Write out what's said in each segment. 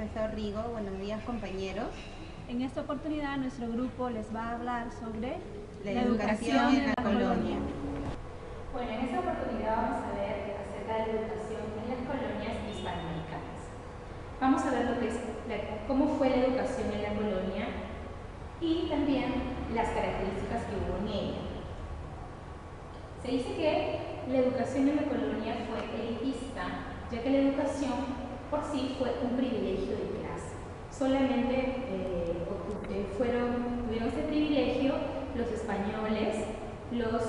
profesor Rigo. Buenos días, compañeros. En esta oportunidad nuestro grupo les va a hablar sobre la educación en la colonia. Bueno, en esta oportunidad vamos a ver acerca de la educación en las colonias hispanoamericanas. Vamos a ver cómo fue la educación en la colonia y también las características que hubo en ella. Se dice que la educación en la colonia fue elitista, ya que la educación por sí fue un privilegio de clase. Solamente tuvieron ese privilegio los españoles, los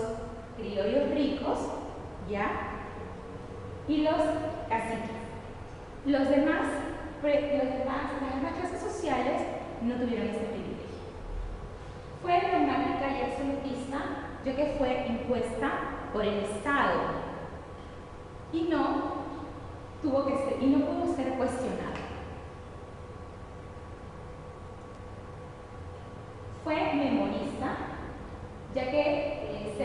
criollos ricos, ¿ya? Y los caciques. Las demás clases sociales no tuvieron ese privilegio. Fue dogmática y absolutista, ya que fue impuesta por el Estado y no pudo ser cuestionada. Fue memorista, ya que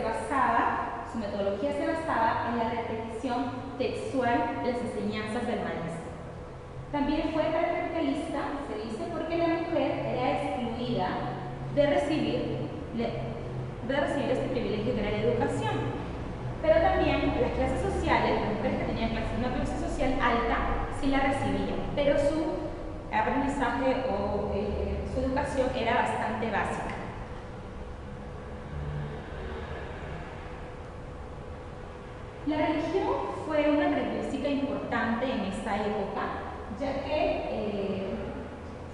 su metodología se basaba en la repetición textual de las enseñanzas del maestro. También fue patriarcalista, se dice, porque la mujer era excluida de recibir este privilegio que era la educación. Pero también las clases sociales, las mujeres que tenían una clase social alta, sí la recibían, pero su aprendizaje o su educación era bastante básica. La religión fue una característica importante en esta época, ya que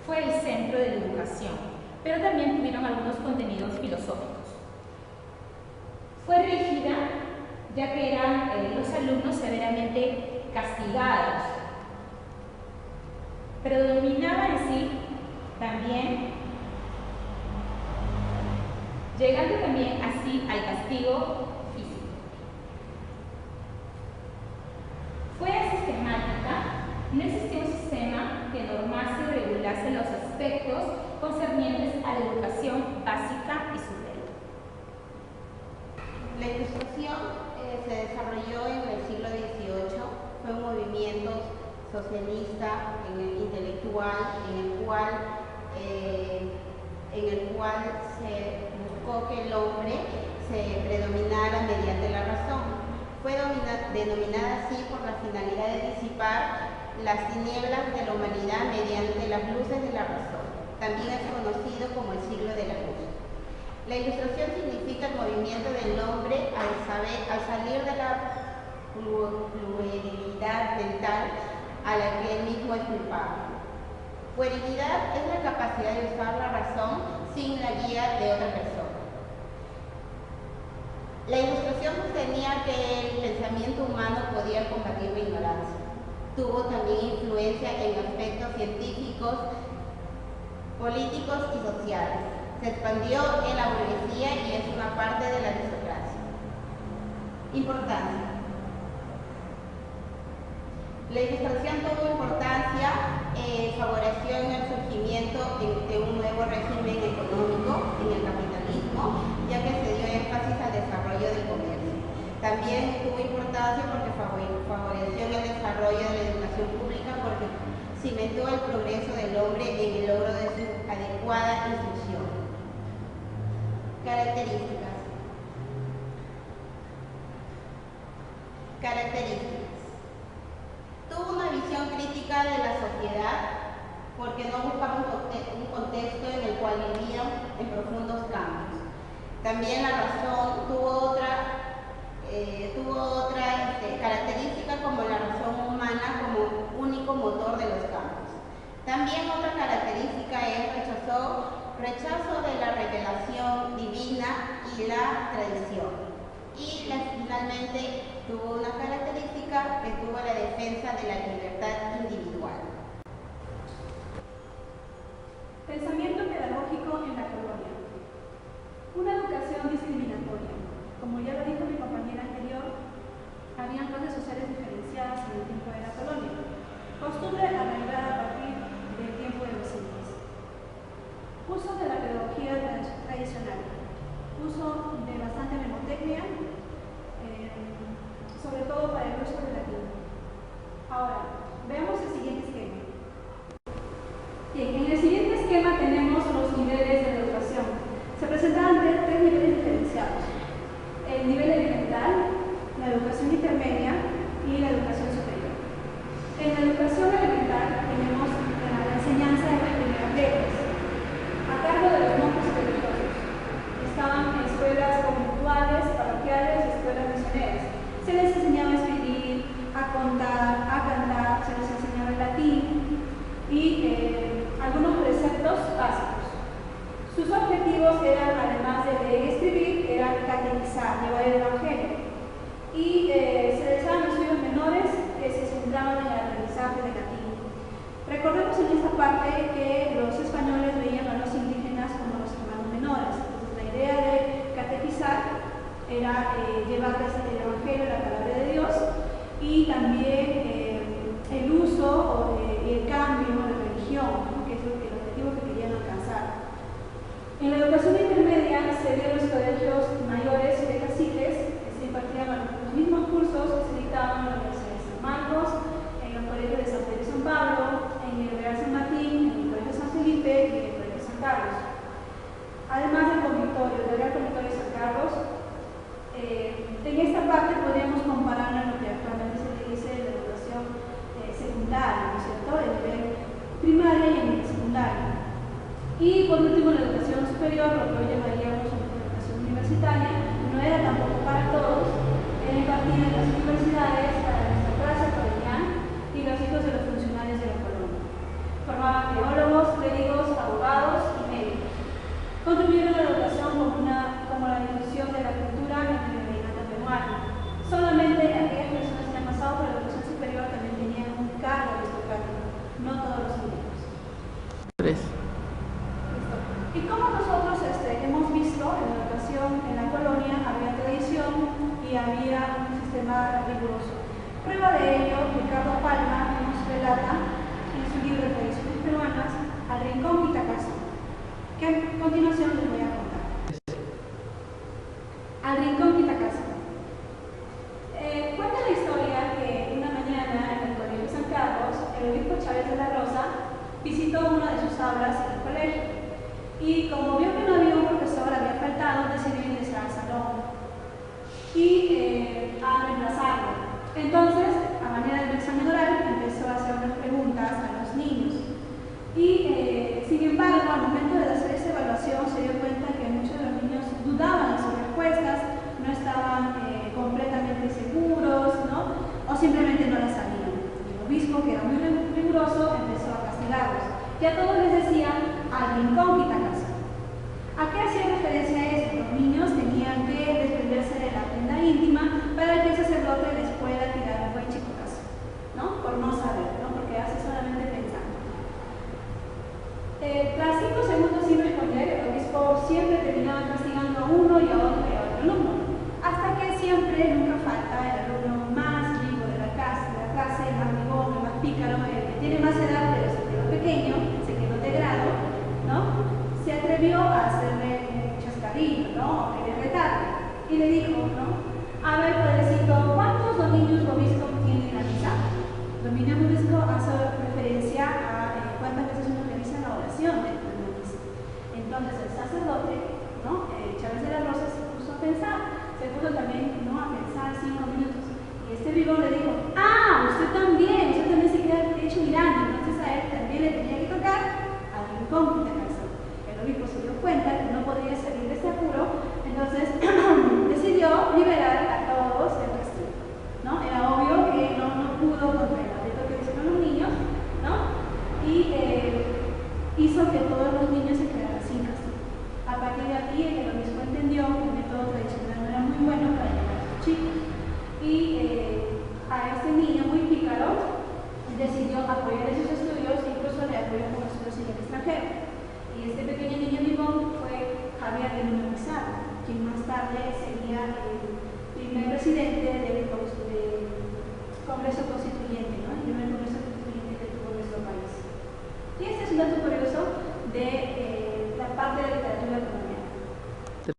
fue el centro de la educación, pero también tuvieron algunos contenidos filosóficos. Fue rígida, ya que eran los alumnos severamente castigados. Predominaba en sí también, llegando también así al castigo físico. Fue sistemática, no existía un sistema que normase y regulase los aspectos concernientes a la educación básica y superior. La Ilustración se desarrolló en el siglo XVIII, fue un movimiento socialista, intelectual, en el cual se buscó que el hombre se predominara mediante la razón. Fue denominada así por la finalidad de disipar las tinieblas de la humanidad mediante las luces de la razón. También es conocido como el siglo de la luz. La Ilustración significa el movimiento del hombre al salir de la puerilidad mental a la que él mismo es culpable. Puerilidad es la capacidad de usar la razón sin la guía de otra persona. La Ilustración sostenía que el pensamiento humano podía combatir la ignorancia. Tuvo también influencia en aspectos científicos, políticos y sociales. Se expandió en la burguesía y es una parte de la aristocracia. Importancia. La Ilustración tuvo importancia, favoreció en el surgimiento de un nuevo régimen económico en el capitalismo, ya que se dio énfasis al desarrollo del comercio. También tuvo importancia porque favoreció en el desarrollo de la educación pública, porque cimentó el progreso del hombre en el logro de su adecuada instrucción. Características. Tuvo una visión crítica de la sociedad porque no buscaba un contexto en el cual vivían en profundos cambios. También la razón tuvo otra característica como la razón humana como único motor de los cambios. También otra característica es rechazo de la revelación divina y la tradición. Y finalmente tuvo una característica que tuvo la defensa de la libertad individual. Pensamiento pedagógico en la colonia. Una educación discriminatoria. Como ya lo dijo mi compañera anterior, habían clases sociales diferenciadas en el tiempo de la colonia. Costumbre arraigada a partir del tiempo de los indios. Uso de la pedagogía tradicional. Uso de bastante memotecnia, sobre todo para el uso del latín. Ahora, veamos el siguiente esquema. Bien, en el siguiente esquema tenemos los niveles de la educación. Se presentan tres niveles diferenciados: el nivel elemental, la educación intermedia y la educación superior. En la educación elemental tenemos la enseñanza de las primeras letras, a cargo de los monjes religiosos. Estaban en escuelas conventuales, parroquiales y escuelas misioneras. Se les enseñaba a escribir, a contar, a cantar, se les enseñaba el latín y algunos preceptos básicos. Sus objetivos eran, además de leer y escribir, eran catequizar, llevar el evangelio. Y se les daban estudios menores que se centraban en el aprendizaje de latín. Recordemos en esta parte que los españoles veían a los indígenas como los hermanos menores. Entonces, la idea de catequizar era llevarles el evangelio, la palabra de Dios, y también el uso y el cambio de religión, ¿no? Que es el objetivo que querían alcanzar. En la educación intermedia se dio en los colegios mayores de caciques, que se impartían los mismos cursos que se dictaban en la Universidad de San Marcos, en los colegios de San Pedro y San Pablo, en el Real San Martín, en el Colegio San Felipe y en el Colegio San Carlos. Además del convictorio, del Real Convictorio de San Carlos, en esta parte podríamos comparar a lo que actualmente se le dice la educación secundaria, ¿no es cierto? El nivel primaria y el nivel secundario. Y por último, la educación superior, lo que hoy llamaríamos una educación universitaria, no era tampoco para todos, era impartida en las universidades para nuestra clase colonial y los hijos de los funcionarios de la colonia. Formaban teólogos, clérigos, abogados y médicos. Contribuyeron a la educación como la difusión de la cultura en el virreinato peruano. Solamente aquellas personas que han pasado por la educación superior también tenían un cargo aristocrático, no todos los indígenas. 3. Y como nosotros hemos visto en la educación en la colonia, había tradición y había un sistema riguroso. Prueba de ello, Ricardo Palma nos relata en su libro Tradiciones Peruanas, Al Rincón Quitacasa, que a continuación les voy a contar. Al Rincón Quitacasa. Cuenta la historia que una mañana en el Colegio San Carlos, el obispo Chávez de la Rosa visitó una de sus aulas en el colegio y como vio que no había un profesor, había faltado, decidió ingresar al salón y a reemplazarlo. Entonces, a manera de examen oral, empezó a hacer unas preguntas a los niños y sin embargo, al momento de hacer esa evaluación se dio cuenta que muchos de los niños dudaban de sus respuestas, no estaban completamente seguros, ¿no? O simplemente no las sabían. El obispo, que era muy riguroso, empezó a castigarlos y a todos les decía: al rincón Quitacasa. ¿A qué hacía referencia esto? Los niños tenían que desprenderse de la prenda íntima para que el sacerdote les pueda tirar un buen chicotazo, ¿no? Por no saber, ¿no? Porque hace solamente pensar. Tras 5 segundos sin responder, el obispo siempre terminaba castigando a uno y a otro alumno, hasta que siempre, nunca falta, el alumno más vivo de la clase, el más bribón, el más pícaro, el que tiene más edad pero se quedó pequeño, se quedó de grado, ¿no? Se atrevió a hacerle un chascarrillo, ¿no? O querer retarle, y le dijo, ¿no? A ver, padrecito, ¿cuántos dominios obispo tiene en la misa? Dominio obispo hace referencia a cuántas veces uno revisa la oración dentro de la misa. Entonces el sacerdote, ¿no? Chávez de la Rosa se puso a pensar, se puso también, ¿no? A pensar 5 minutos. Y este bribón le dijo: ah, usted también se queda hecho mirando. Entonces a él también le tenía que tocar al rincón Quitacasa. El obispo se dio cuenta que no podría salir de este apuro, entonces decidió liberar a todos del castigo, ¿no? Era obvio que no pudo contra el apetito que hicieron los niños, ¿no? Y hizo que todos los niños se quedaran sin castigo. A partir de aquí, el obispo entendió que el método tradicional no era muy bueno para llegar a sus chicos. Y a este niño muy pícaro decidió apoyar sus estudios, incluso le apoyó con estudios en el extranjero. Y este pequeño niño vivón fue Javier de UNMSM, quien más tarde sería el primer presidente del Congreso Constituyente, ¿no? El primer Congreso Constituyente que tuvo nuestro país. Y este es un dato curioso de la parte de literatura colonial.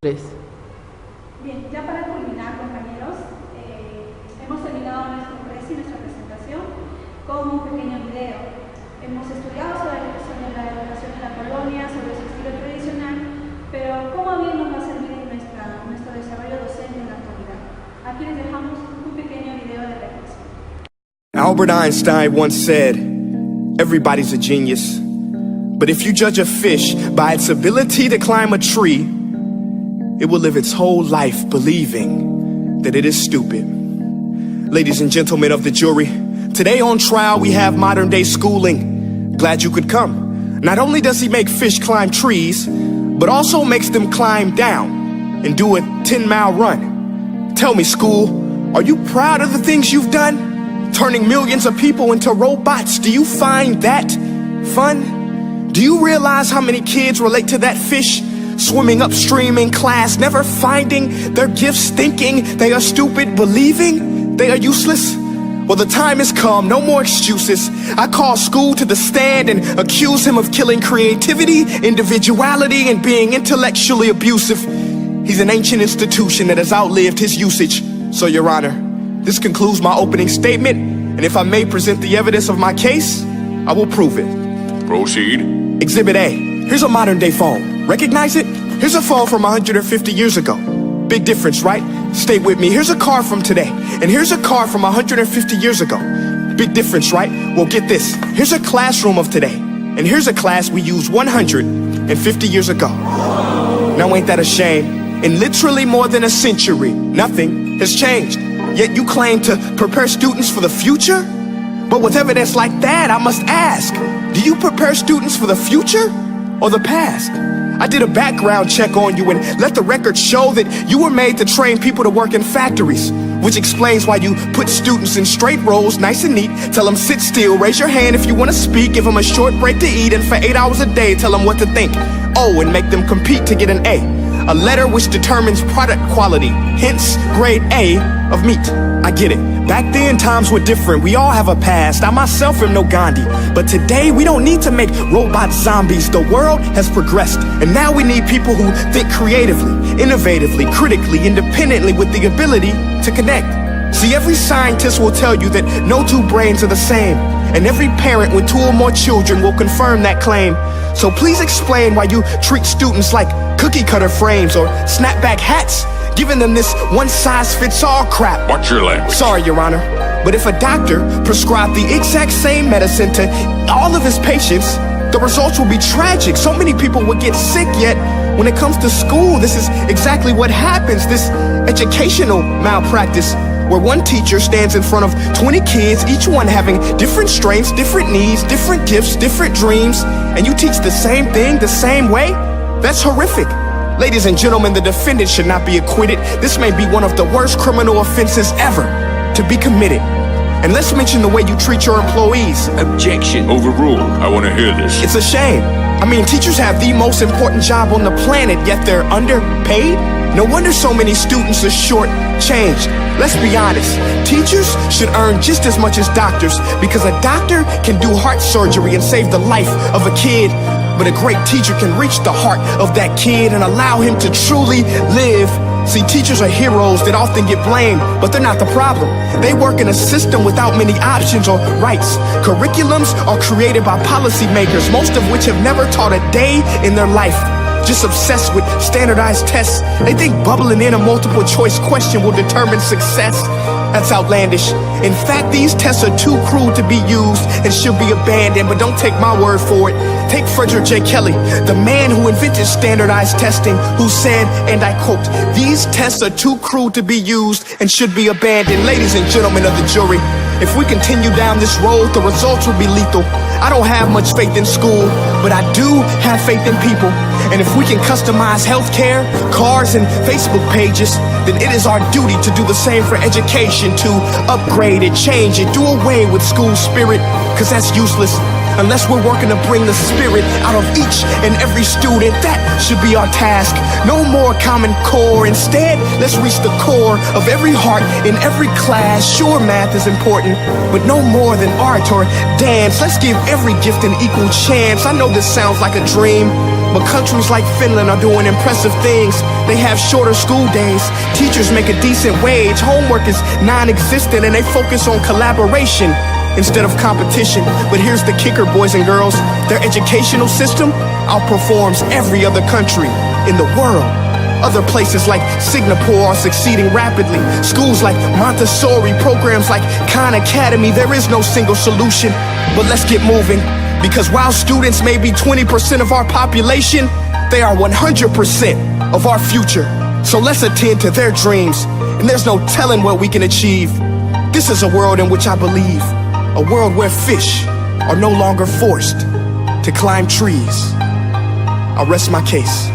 3. Bien, ya para culminar, compañeros, hemos terminado nuestra presentación con un pequeño video. Hemos estudiado sobre la educación en la Albert Einstein once said, everybody's a genius. But if you judge a fish by its ability to climb a tree, it will live its whole life believing that it is stupid. Ladies and gentlemen of the jury, today on trial we have modern day schooling. Glad you could come. Not only does he make fish climb trees, but also makes them climb down and do a 10-mile run. Tell me, school, are you proud of the things you've done? Turning millions of people into robots, do you find that fun? Do you realize how many kids relate to that fish? Swimming upstream in class, never finding their gifts, thinking they are stupid, believing they are useless? Well, the time has come, no more excuses. I call school to the stand and accuse him of killing creativity, individuality, and being intellectually abusive. He's an ancient institution that has outlived his usage. So, Your Honor, this concludes my opening statement, and if I may present the evidence of my case, I will prove it. Proceed. Exhibit A. Here's a modern day phone. Recognize it? Here's a phone from 150 years ago. Big difference, right? Stay with me. Here's a car from today, and here's a car from 150 years ago. Big difference, right? Well, get this. Here's a classroom of today, and here's a class we used 150 years ago. Now, ain't that a shame? In literally more than a century, nothing has changed. Yet you claim to prepare students for the future? But with evidence like that, I must ask, do you prepare students for the future or the past? I did a background check on you and let the record show that you were made to train people to work in factories, which explains why you put students in straight rows, nice and neat, tell them sit still, raise your hand if you want to speak, give them a short break to eat, and for 8 hours a day, tell them what to think. Oh, and make them compete to get an A letter which determines product quality, hence grade A of meat. I get it. Back then, times were different. We all have a past. I myself am no Gandhi. But today, we don't need to make robots zombies. The world has progressed. And now we need people who think creatively, innovatively, critically, independently, with the ability to connect. See, every scientist will tell you that no two brains are the same. And every parent with 2 or more children will confirm that claim. So please explain why you treat students like cookie cutter frames or snapback hats, giving them this one-size-fits-all crap. Watch your language. Sorry, Your Honor, but if a doctor prescribed the exact same medicine to all of his patients, the results will be tragic. So many people would get sick, yet when it comes to school, this is exactly what happens. This educational malpractice, where one teacher stands in front of 20 kids, each one having different strengths, different needs, different gifts, different dreams, and you teach the same thing the same way? That's horrific. Ladies and gentlemen, the defendant should not be acquitted. This may be one of the worst criminal offenses ever to be committed. And let's mention the way you treat your employees. Objection. Overruled. I want to hear this. It's a shame. I mean, teachers have the most important job on the planet, yet they're underpaid? No wonder so many students are short-changed. Let's be honest, teachers should earn just as much as doctors, because a doctor can do heart surgery and save the life of a kid, but a great teacher can reach the heart of that kid and allow him to truly live. See, teachers are heroes that often get blamed, but they're not the problem. They work in a system without many options or rights. Curriculums are created by policymakers, most of which have never taught a day in their life. Just obsessed with standardized tests. They think bubbling in a multiple choice question will determine success. That's outlandish. In fact, these tests are too cruel to be used and should be abandoned, but don't take my word for it. Take Frederick J. Kelly, the man who invented standardized testing, who said, and I quote, "These tests are too cruel to be used and should be abandoned." Ladies and gentlemen of the jury, if we continue down this road, the results will be lethal. I don't have much faith in school, but I do have faith in people. And if we can customize healthcare, cars, and Facebook pages, then it is our duty to do the same for education, to upgrade it, change it, do away with school spirit, because that's useless. Unless we're working to bring the spirit out of each and every student, that should be our task. No more Common Core. Instead, let's reach the core of every heart in every class. Sure, math is important, but no more than art or dance. Let's give every gift an equal chance. I know this sounds like a dream, but countries like Finland are doing impressive things. They have shorter school days. Teachers make a decent wage. Homework is non-existent, and they focus on collaboration instead of competition. But here's the kicker, boys and girls. Their educational system outperforms every other country in the world. Other places like Singapore are succeeding rapidly. Schools like Montessori, programs like Khan Academy, there is no single solution. But let's get moving, because while students may be 20% of our population, they are 100% of our future. So let's attend to their dreams, and there's no telling what we can achieve. This is a world in which I believe, a world where fish are no longer forced to climb trees. I'll rest my case.